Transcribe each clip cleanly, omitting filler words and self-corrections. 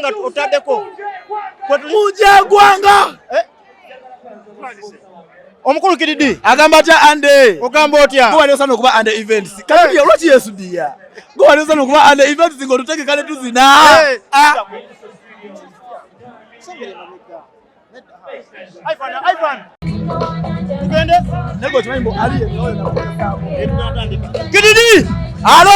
nga otadeko Mujagwanga omukulu Kididi agamba atya ande ogamba otya gwe wali osana okuba ande events kati olwaki yesudiya gwe wali osana okuba ande events ng'otutegeka ne tuzina tugende nego kimanyi mbu ali Kididi alo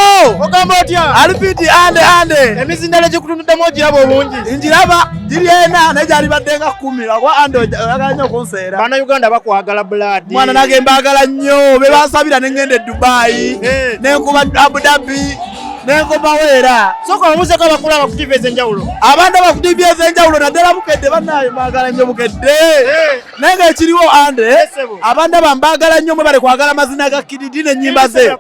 ogamba otya alipiti ande emizindalo gikutunduddemu ogiraba obungi njiraba giri ena naye gyali baddenga 10 lwakuba ande oyagala nnyo okunseera bannayuganda bakwagala blood mwana nange mbaagala nnyo be bansabira ne ngenda e Dubai nenkuba Abu Dhabi nenkomawo era soka omuzeko abakulaba ku TV ez'enjawulo abantu aba ku TV ez'enjawulo naddala bukedde bannaye mbaagala nnyo bukedde naye nga ekiriwo ande abantu abambaagala nnyo mwe bali kwagala amazina ga Kididi n'ennyimba ze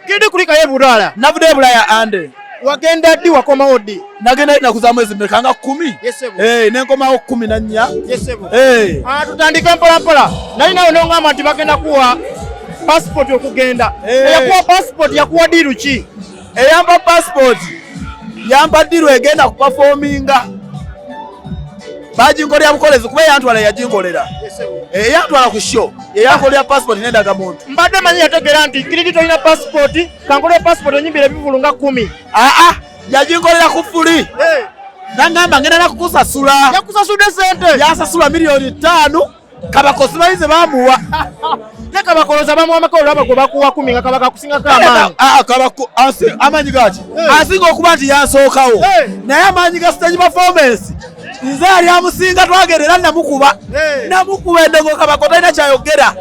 Kididi kulikayo e Bulaya navudde e Bulaya ande wagenda ddi wakomawo ddi nagenda naku za mwezi mmeka nga 10 nenkomawo 14 tutandike mpolampola nali nawe nongamba nti bagenda kuwa passport okugenda eyakuwa passport yakuwa diru ki eyamba passport yamba diru egenda kuperforminga bajinkolera bukolezi kuba eyantwala yajinkolera eyantwala ku show eyankolera passport nendaga muntu mbadde manyi yategera nti Kididi tolina passport kankolera passport onyimbira bivulu nga 10 yajinkolera ku fuli nangamba ngenda nakukusasula yakusasudde sente yasasula $5,000,000 kabakozi bayize bamuwa ne kabakoloza bamuwa amakolo abago bakuwa 10 nga kabaka kusingako amaanyi kabako amanyi gaki asinga okuba nti yansookawo naye amaanyi ga stage performance nze yali amusinga twagerera namukuba endogo kabako talina kyayogera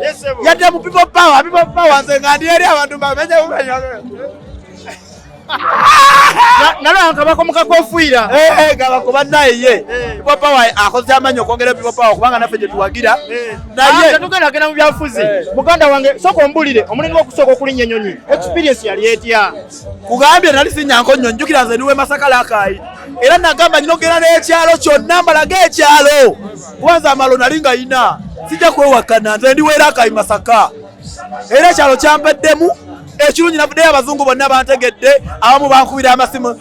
yadde mu people power nze nga ndi eri abantu bamenye nalanga kabako mukakofiira kabako bannaye ye people power akoze amanyi okwongera people power kubanga naffe gye tuwagira naye tugendagenda mu byafuzi muganda wange sooka ombulire omulimu okusooka okulinnya ennyonyi experience yali etya kugambye nali sinyanko nnyo njukira nze niwe Masaka Akayi era nagamba nyina ogenda n'ekyalo kyonna mbalaga ekyalo kubanza amalo nali nga yina sijja kwewakana nze ndiweera Akayi Masaka era ekyalo kyampeddemu ekirungi navuddeyo abazungu bonna bantegedde abamu bankubira amasimu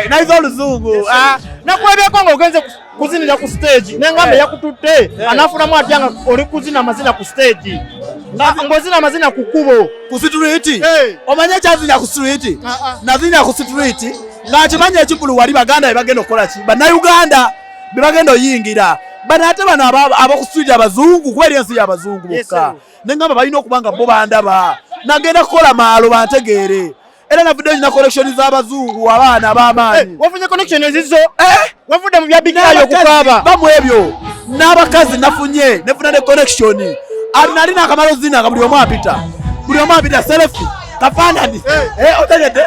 naiza oluzungu nakulebyeko ng'ogenze kuzinira ku stage nengamba yakututte anafunamu atya nga oli kuzina amazina ku stage ng'ozina amazina ku kkubo ku street omanye ekyazinya ku street nazinya ku street ng'akimanya ekikulu wali baganda be bagenda okukola ki bannayuganda be bagenda oyingira bano ate bano ab'oku street abazungu kuba eri ensi y'abazungu bokka nengamba balina okuba nga bo bandaba nagenda kukola maalo bantegeere era navudde nyina collection z'abazungu abaana ab'amaanyi wafunye connection ezizo wavudde mu byabikayo okukaaba bamu ebyo n'abakazi nefuna ne connection nalina akamalo zina nga buli omu apita selfie kafaanani otegedde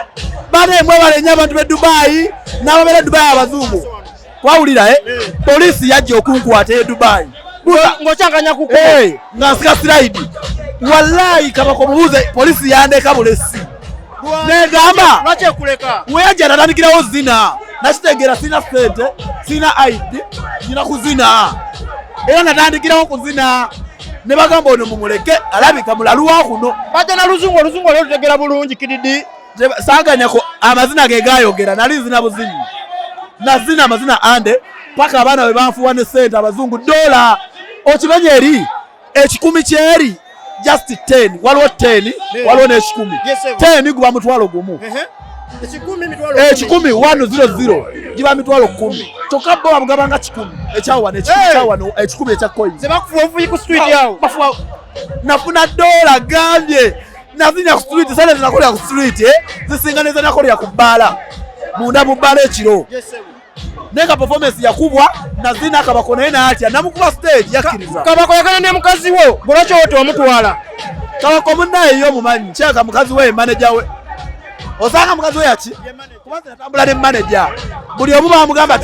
bana emwe balenya abantu b'e Dubai n'ababeera Dubai abazungu twawulira polisi yajja okunkwata e Dubai ng'okyanganya kuko nga nsika slide wallahi kabako mubuuze polisi yandeka bulesi negamba lwaki ekuleka weyajja natandikirawo zina nakitegeera sina sente sina ID nina kuzina era natandikirawo kuzina ne bagamba ono mumuleke alabika mulaluwa kuno bajja na luzungu olwo lutegera bulungi Kididi saaganyako amazina ge gayogera nali nzina buzinyi nazina amazina ande paka abaana bwe banfuwa ne sente abazungu $. Okimanyi eri ekikumi kyeri just 10 waliwo 10 waliwo n'ekikumi 10 guba mutwalo gumu ekikumi 100 giba mitwalo 10 kyokka bo bamugabanga 10 ekyawano ekikumi ekya coin zebakufuwa ovuyi ku street yawo nafuna $. Gambye nazinya ku street sale zinakolera ku street zisinga neza nakolera ku bbaala munda mu bbaala ekiro nenga performance yakubwa nazina kabako naye naatya namukuba stage yakkiriza kabako yakana ne mukazi wo lwaki wote omutwala kabako munnaye yo mumanyi kyaka mukazi we manager we osanga mukazi we yaki kubanza natambula ne manager buli omu bamugamba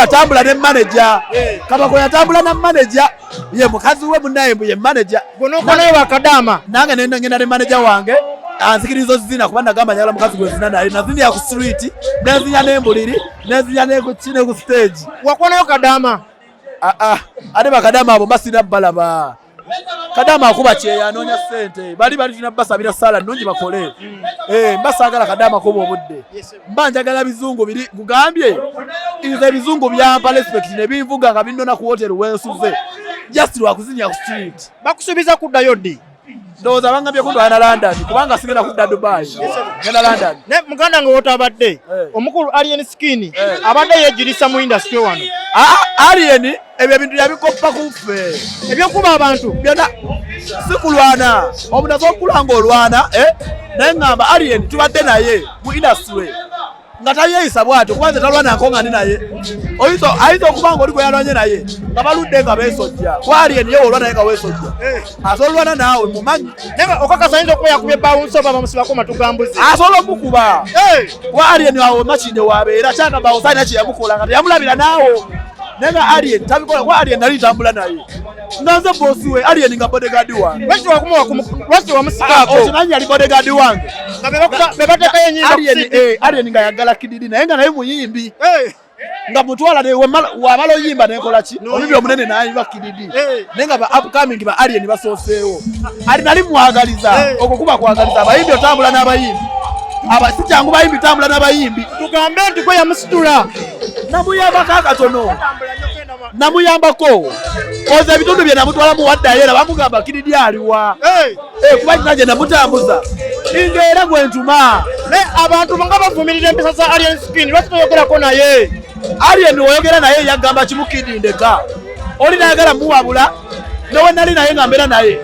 tambula ne manager kabako yatambula na manager ye mukazi we munnaye mbu ye manager bonokonayo bakadama nange ngenda ne manager wange anzikirizo zina kuba nagamba nyala mukazi gwe zina naye nazinya ku street nezinya n'embuliri nezinya ne ku stage wakonayo kadama ate bakadama abo basina balaba Kadama akuba kyeya anoonya ssente bali tulina basabira sala nnungi bakole mbasaagala Kadama kuba obudde mba njagala bizungu biri kugambye nze ebizungu byampa respect ne binvuga nga binnona ku hotel wensuze just lwakuzinya ku street bakusubiza kuddayo ddi ndowooza bangambye kundwala na London kubanga sigenda kudda Dubai ngenda London ne muganda nga wotabadde omukulu Alien Skin abadde yejjirisa mu industry wano Alien ebyo bintu yabikoppa kuffe ebyokuba abantu byonna sikulwana omuntu azokulanga olwana naye ngamba Alien tubadde naye mu industry nga tayeeyisa bwatyo kuba nze talwana nko nga ndi naye ayinza okuba nga oli gwe yalwanye naye nga baludde nga beesojja kwa Alien ye olwana naye nga weesojja asobola olwana naawe mumanyi naye okakasa ayinza okuba yakubye bbawunsi oba bamusibako matugambuzi asobola omukuba kwa Alien awo makinde waabeera kyagamba osaana kye yamukola nga teyamulabira naawo naye nga Alien tabikola kwa Alien nali ntambula naye nga nze boosi we Alien nga bodyguard wange lwaki wamusikako okimanyi yali bodyguard wange bebateekayo enyimba Alien nga yaggala kididi naye nga naye muyimbi nga mutwala wabala oyimba nenkola ki olubye omunene nayimba kididi naye nga ba upcoming ba Alien basooseewo ali nali mwagaliza okwo kuba kwagaliza abayimbi otambula n'abayimbi si kyangu bayimbi tambula n'abayimbi tugambe nti gwe yamusitula namuyambako akatono namuyambako oza ebitundu bye namutwalamu waddayo era bamugamba kididi aliwa kuba kina gye namutambuza ingeera gwe ntuma naye abantu nga bavumirira empisa za Alien Skin lwaki toyogerako naye Alien oyogera naye yagamba kimukidindeka oli nayagala muwabula newe nali naye nga mbeera naye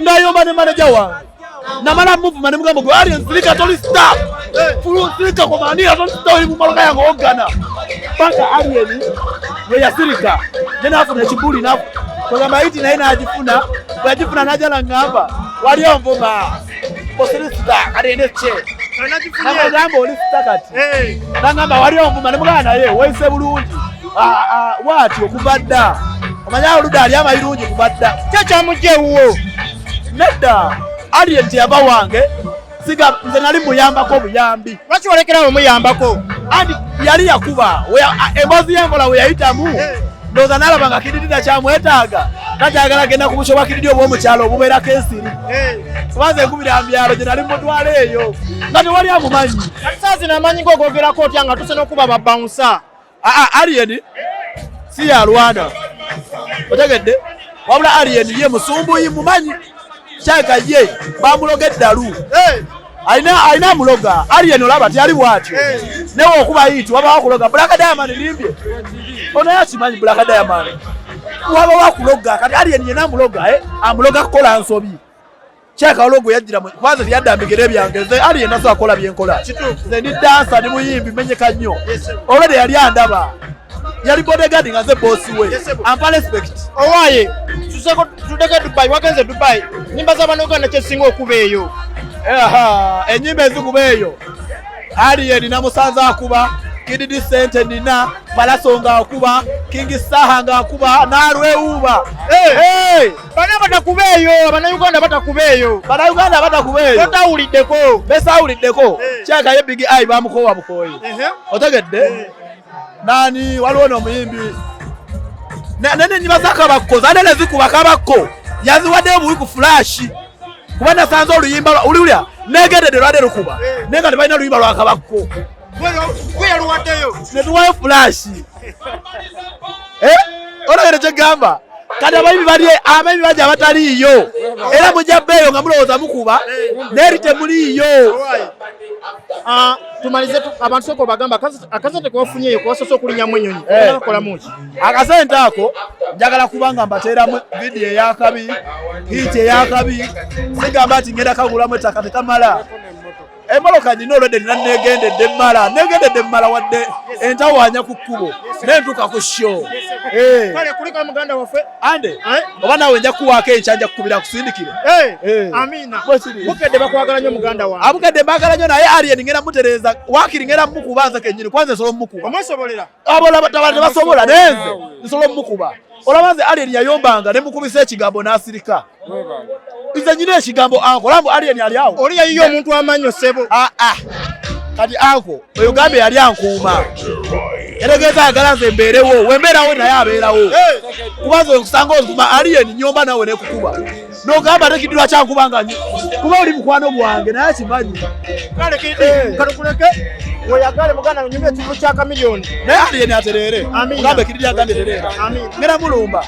ngayomba ne manaja wange namala muvuma ne mugamba gwe Alien sirika toli stop sirika komaniya toli stop oli mumaloka yange ogana paka Alien we yasirika ne nafuna ekibuli kugamba iti naye nagifuna bwagifuna najala ngamba wali onvuma bosirisita kadende kye nagamba oli sita kati nagamba wali onvuma ne mugamba naye weise bulungi bwati okuva dda omanya oludda ali amayirungi kuva dda kyekyamujja ewuwo nedda Alien teyava wange siga nze nali muyambako buyambi lwaki walekerawo muyambako andi yali yakuba emboozi y'enkola we yayitamu ndowooza nalaba nga kididi takyamwetaaga takyagala genda ku busho bwa kididi obw'omukyalo obubeerako ensiri kubanza enkubira mbyalo gye nali mutwala eyo nga tewali amumanyi saazi namanyi ng'ogwogerako otya nga tuse n'okuba babawunsa Alien si yalwana otegedde wabula Alien ye musumbuyi mumanyi kyaka ye bamuloga eddalu alina amuloga Alien olaba teyali bwatyo newe okuba yitu waba wakuloga Black Diamond limbye onaye akimanyi Black Diamond waba wakuloga kati Alien yena amuloga kukola nsobi kyaka ologo yajjira kwanza teyadambikira ebyange nze Alien naso akola byenkola nze ndi dansa ndi muyimbi menyeka nnyo olwede yali andaba yali bodyguard nga nze boosi we ampa respect owaaye tudeke Dubai wagenze Dubai nyimba z'Abannayuganda kyesinga okuba eyo enyimba ezikuba eyo Alien namusanze akuba Kididi sente nina Palaso nga akuba King Saha nga akuba nalwewuba bana batakuba eyo Abannayuganda batakuba eyo Bannayuganda batakuba eyo totawuliddeko besawuliddeko kyaka ye Big Eye bamukowa bukoyi otegedde nani waliwo n'omuyimbi nene nyiba zakabakko zanene zikuba kabakko yaziwadde obuwi ku flash kuba nasanze oluyimba uliulya negedede lwadde lukuba naye nga tebalina luyimba lwa kabakko gwe yaluwaddeyo netuwayo flash olagere kyegamba kati abayimbi baje abataliiyo era mujja bbeeyo nga mulowooza mukuba neri temuliiyo tumalize abantu soko bagamba akasente kwewafunyeyo kubasoose okulinnyamu ennyonyi akolamuki akasente ako njagala kubanga mbateeramu vidiyo eyakabi hiiti eyakabi sigamba nti ngenda kagulamu ettaka tekamala emmoloka nina olwedde nina negendedde mmala wadde entawanya ku kkubo nentuuka ku sho kale kulika muganda waffe ande oba naawe nja kuwaako enkya nja kukubira kusindikire amina bukedde bakwagala nnyo muganda wange abukedde mbagala nnyo naye Alien ngenda mutereeza waakiri ngenda mumukuba nze kennyini kwanza nsobola mumukuba omwesobolera tabala tebasobola nenze nsobola mumukuba olaba nze Alien yayombanga ne mukubisa ekigambo n'asirika nze nyina ekigambo ankolambu Alien ali awo oli yayiyo omuntu amannyo ssebo kati anko oyo gambe yali ankuuma eregeza agala nze mbeerewo wembeerawo naye abeerawo kubaza okusanga okuma aliyeni nyomba nawe nekukuba nogamba tekiddwa kyankubanga kuba oli mukwano gwange naye kimanyi kale kidi kalukuleke weyagale muganda nyumba ekivu kya kamiliyoni naye aliyeni aterere mugambe kidi agambye terere ngera mulumba